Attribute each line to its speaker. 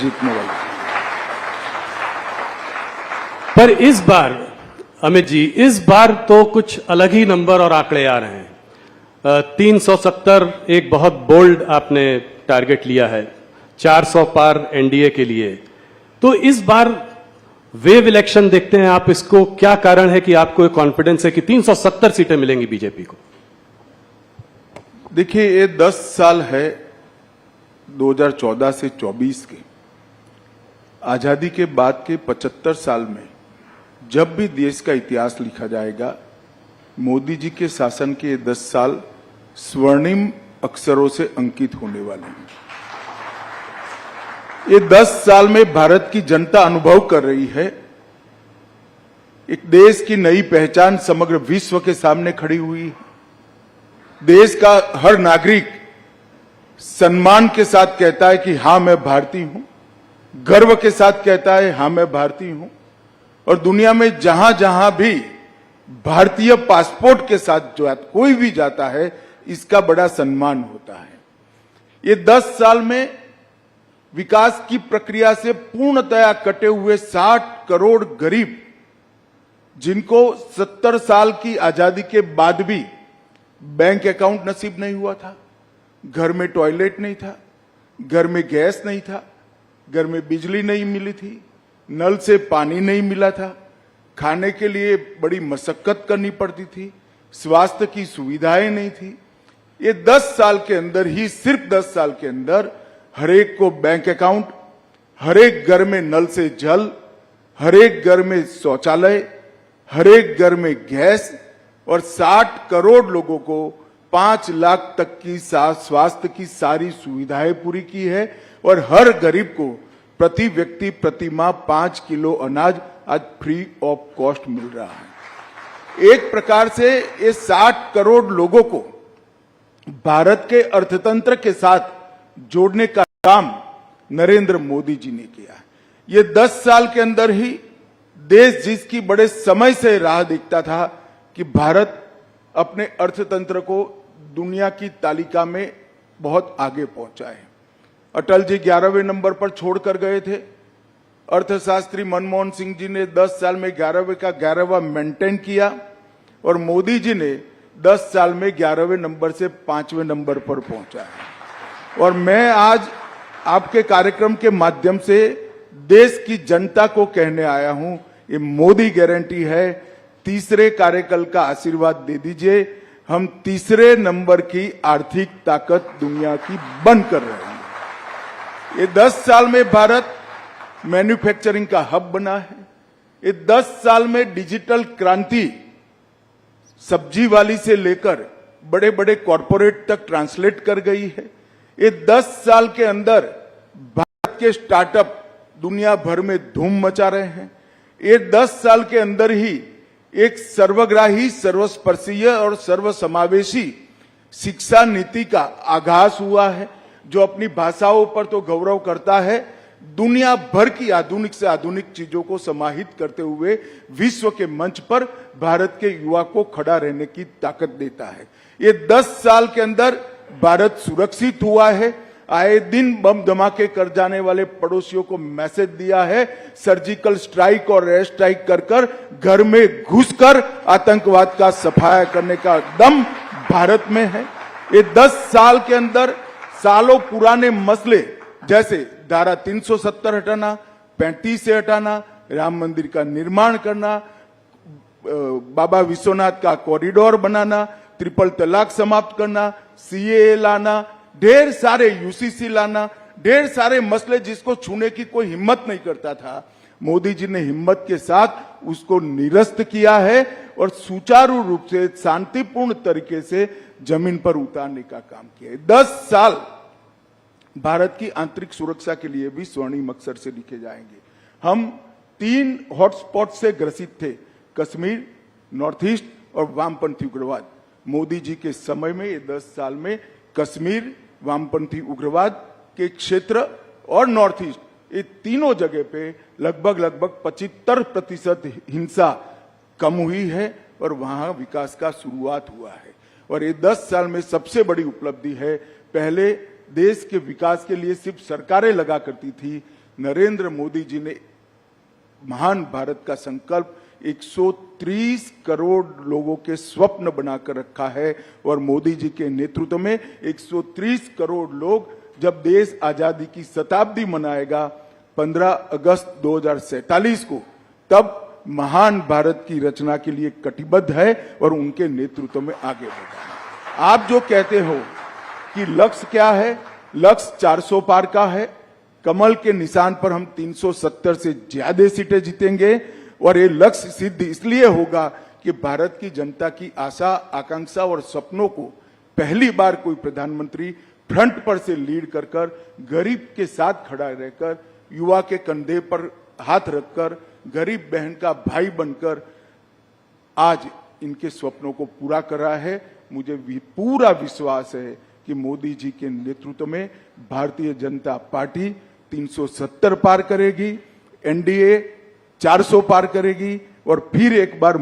Speaker 1: जीतने वाले हैं।
Speaker 2: पर इस बार अमित जी, इस बार तो कुछ अलग ही नंबर और आंकड़े आ रहे हैं। 370 एक बहुत बोल्ड आपने टारगेट लिया है, 400 पार एनडीए के लिए। तो इस बार वेव इलेक्शन देखते हैं आप, इसको क्या कारण है कि आपको कॉन्फिडेंस है कि 370 सीटें मिलेंगी बीजेपी को?
Speaker 1: देखिए, ये 10 साल है 2014 से 24 के। आजादी के बाद के 75 साल में जब भी देश का इतिहास लिखा जाएगा, मोदी जी के शासन के 10 साल स्वर्णिम अक्षरों से अंकित होने वाले हैं। ये 10 साल में भारत की जनता अनुभव कर रही है, एक देश की नई पहचान समग्र विश्व के सामने खड़ी हुई है। देश का हर नागरिक सम्मान के साथ कहता है कि हां मैं भारतीय हूं, गर्व के साथ कहता है हां मैं भारतीय हूं। और दुनिया में जहां जहां भी भारतीय पासपोर्ट के साथ जो कोई भी जाता है, इसका बड़ा सम्मान होता है। ये 10 साल में विकास की प्रक्रिया से पूर्णतया कटे हुए 60 करोड़ गरीब, जिनको 70 साल की आजादी के बाद भी बैंक अकाउंट नसीब नहीं हुआ था, घर में टॉयलेट नहीं था, घर में गैस नहीं था, घर में बिजली नहीं मिली थी, नल से पानी नहीं मिला था, खाने के लिए बड़ी मशक्कत करनी पड़ती थी, स्वास्थ्य की सुविधाएं नहीं थी। ये 10 साल के अंदर ही, सिर्फ 10 साल के अंदर हरेक को बैंक अकाउंट, हरेक घर में नल से जल, हरेक घर में शौचालय, हरेक घर में गैस, और 60 करोड़ लोगों को 5 लाख तक की स्वास्थ्य की सारी सुविधाएं पूरी की है। और हर गरीब को प्रति व्यक्ति प्रति माह 5 किलो अनाज आज फ्री ऑफ कॉस्ट मिल रहा है। एक प्रकार से ये 60 करोड़ लोगों को भारत के अर्थतंत्र के साथ जोड़ने का काम नरेंद्र मोदी जी ने किया है। ये 10 साल के अंदर ही देश जिसकी बड़े समय से राह देखता था कि भारत अपने अर्थतंत्र को दुनिया की तालिका में बहुत आगे पहुंचा है। अटल जी 11वें नंबर पर छोड़कर गए थे। अर्थशास्त्री मनमोहन सिंह जी ने 10 साल में 11वें का 11वां मेंटेन किया, और मोदी जी ने 10 साल में 11वें नंबर से 5वें नंबर पर पहुंचा है। और मैं आज आपके कार्यक्रम के माध्यम से देश की जनता को कहने आया हूं, ये मोदी गारंटी है, तीसरे कार्यकाल का आशीर्वाद दे दीजिए। हम तीसरे नंबर की आर्थिक ताकत दुनिया की बन कर रहे हैं। ये 10 साल में भारत मैन्युफैक्चरिंग का हब बना है। ये 10 साल में डिजिटल क्रांति सब्जी वाली से लेकर बड़े बड़े कॉरपोरेट तक ट्रांसलेट कर गई है। ये 10 साल के अंदर भारत के स्टार्टअप दुनिया भर में धूम मचा रहे हैं। ये 10 साल के अंदर ही एक सर्वग्राही, सर्वस्पर्शीय और सर्वसमावेशी शिक्षा नीति का आगाज हुआ है, जो अपनी भाषाओं पर तो गौरव करता है, दुनिया भर की आधुनिक से आधुनिक चीजों को समाहित करते हुए विश्व के मंच पर भारत के युवा को खड़ा रहने की ताकत देता है। ये 10 साल के अंदर भारत सुरक्षित हुआ है। आए दिन बम धमाके कर जाने वाले पड़ोसियों को मैसेज दिया है, सर्जिकल स्ट्राइक और एयर स्ट्राइक कर कर घर में घुसकर आतंकवाद का सफाया करने का दम भारत में है। ये 10 साल के अंदर सालों पुराने मसले जैसे धारा 370 हटाना, 35 से हटाना, राम मंदिर का निर्माण करना, बाबा विश्वनाथ का कॉरिडोर बनाना, ट्रिपल तलाक समाप्त करना, सीएए लाना, ढेर सारे यूसीसी लाना, ढेर सारे मसले जिसको छूने की कोई हिम्मत नहीं करता था, मोदी जी ने हिम्मत के साथ उसको निरस्त किया है और सुचारू रूप से शांतिपूर्ण तरीके से जमीन पर उतारने का काम किया है। 10 साल भारत की आंतरिक सुरक्षा के लिए भी स्वर्णिम अक्षर से लिखे जाएंगे। हम 3 हॉटस्पॉट से ग्रसित थे, कश्मीर, नॉर्थ ईस्ट और वामपंथी उग्रवाद। मोदी जी के समय में ये 10 साल में कश्मीर, वामपंथी उग्रवाद के क्षेत्र और नॉर्थ ईस्ट, ये तीनों जगह पे लगभग 75% हिंसा कम हुई है और वहां विकास का शुरुआत हुआ है। और ये 10 साल में सबसे बड़ी उपलब्धि है, पहले देश के विकास के लिए सिर्फ सरकारें लगा करती थी, नरेंद्र मोदी जी ने महान भारत का संकल्प 130 करोड़ लोगों के स्वप्न बनाकर रखा है और मोदी जी के नेतृत्व में 130 करोड़ लोग जब देश आजादी की शताब्दी मनाएगा 15 अगस्त 2047 को, तब महान भारत की रचना के लिए कटिबद्ध है और उनके नेतृत्व में आगे बढ़ा। आप जो कहते हो कि लक्ष्य क्या है, लक्ष्य 400 पार का है। कमल के निशान पर हम 370 से ज्यादा सीटें जीतेंगे और ये लक्ष्य सिद्ध इसलिए होगा कि भारत की जनता की आशा, आकांक्षा और सपनों को पहली बार कोई प्रधानमंत्री फ्रंट पर से लीड कर गरीब के साथ खड़ा रहकर, युवा के कंधे पर हाथ रखकर, गरीब बहन का भाई बनकर आज इनके स्वप्नों को पूरा कर रहा है। मुझे पूरा विश्वास है कि मोदी जी के नेतृत्व में भारतीय जनता पार्टी 370 पार करेगी, एनडीए 400 पार करेगी और फिर एक बार